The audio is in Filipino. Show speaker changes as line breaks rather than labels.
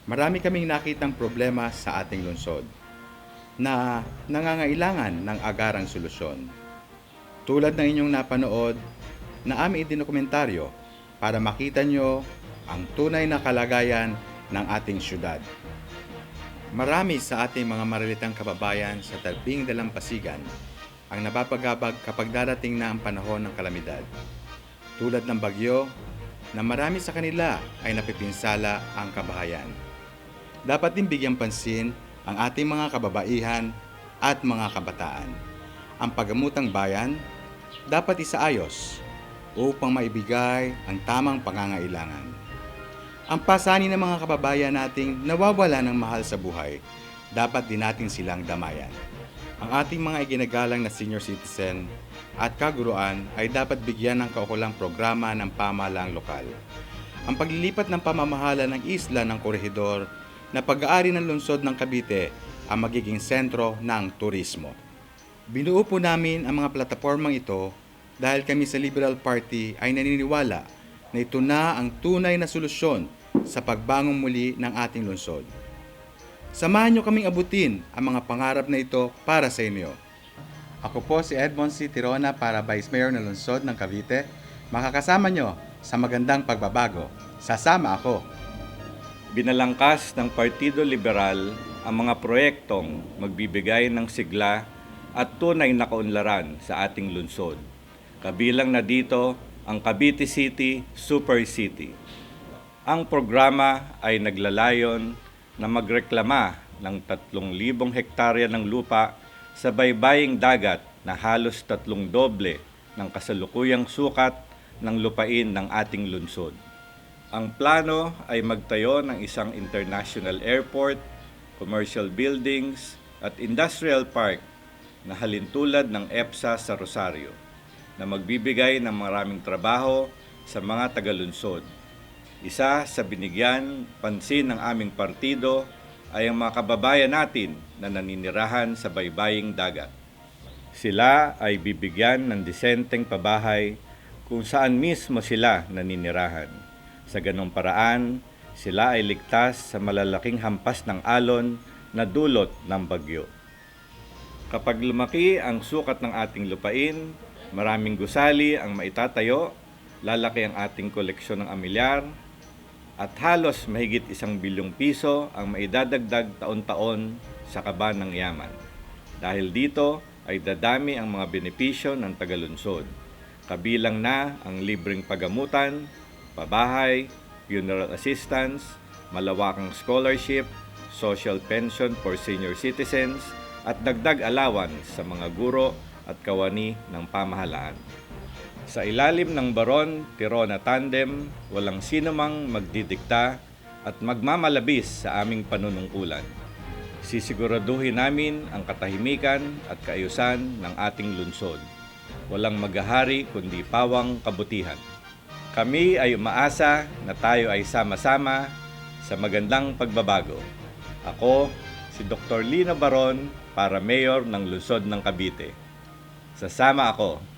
Marami kaming nakitang problema sa ating lungsod na nangangailangan ng agarang solusyon. Tulad ng inyong napanood na aming idinokumentaryo para makita nyo ang tunay na kalagayan ng ating syudad. Marami sa ating mga maralitang kababayan sa tabing dalampasigan ang napapagabag kapag darating na ang panahon ng kalamidad. Tulad ng bagyo, na marami sa kanila ay napipinsala ang kabahayan. Dapat din bigyang pansin ang ating mga kababaihan at mga kabataan. Ang paggamutang bayan dapat isaayos upang maibigay ang tamang pangangailangan. Ang pasanin ng mga kababayan nating nawawala ng mahal sa buhay, dapat din natin silang damayan. Ang ating mga iginagalang na senior citizen at kaguruan ay dapat bigyan ng kaukulang programa ng pamahalaang lokal. Ang paglilipat ng pamamahala ng isla ng Corregidor na pag-aari ng lungsod ng Cavite ang magiging sentro ng turismo. Binuo po namin ang mga platapormang ito dahil kami sa Liberal Party ay naniniwala na ito na ang tunay na solusyon sa pagbangong muli ng ating lungsod. Samahan niyo kaming abutin ang mga pangarap na ito para sa inyo. Ako po si Edmond C. Tirona para Vice Mayor ng Lungsod ng Cavite. Makakasama niyo sa magandang pagbabago. Sasama ako.
Binalangkas ng Partido Liberal ang mga proyektong magbibigay ng sigla at tunay na kaunlaran sa ating lungsod. Kabilang na dito ang Cavite City Super City. Ang programa ay naglalayon na magreklama ng 3,000 hektarya ng lupa sa baybaying dagat na halos 3 doble ng kasalukuyang sukat ng lupain ng ating lungsod. Ang plano ay magtayo ng isang international airport, commercial buildings at industrial park na halintulad ng EPSA sa Rosario na magbibigay ng maraming trabaho sa mga taga-lungsod. Isa sa binigyan pansin ng aming partido ay ang mga kababayan natin na naninirahan sa baybaying dagat. Sila ay bibigyan ng disenteng pabahay kung saan mismo sila naninirahan. Sa ganong paraan, sila ay ligtas sa malalaking hampas ng alon na dulot ng bagyo. Kapag lumaki ang sukat ng ating lupain, maraming gusali ang maitatayo, lalaki ang ating koleksyon ng amilyar, at halos mahigit 1 bilyong piso ang maidadagdag taon-taon sa kaban ng yaman. Dahil dito ay dadami ang mga benepisyo ng tagalunsod. Kabilang na ang libreng pagamutan, pabahay, funeral assistance, malawakang scholarship, social pension for senior citizens, at dagdag allowance sa mga guro at kawani ng pamahalaan. Sa ilalim ng Baron Tirona Tandem, walang sino mang magdidikta at magmamalabis sa aming panunungkulan. Sisiguraduhin namin ang katahimikan at kaayusan ng ating lungsod. Walang maghahari kundi pawang kabutihan. Kami ay umaasa na tayo ay sama-sama sa magandang pagbabago. Ako, si Dr. Lino Baron para Mayor ng Lungsod ng Cavite. Sasama ako.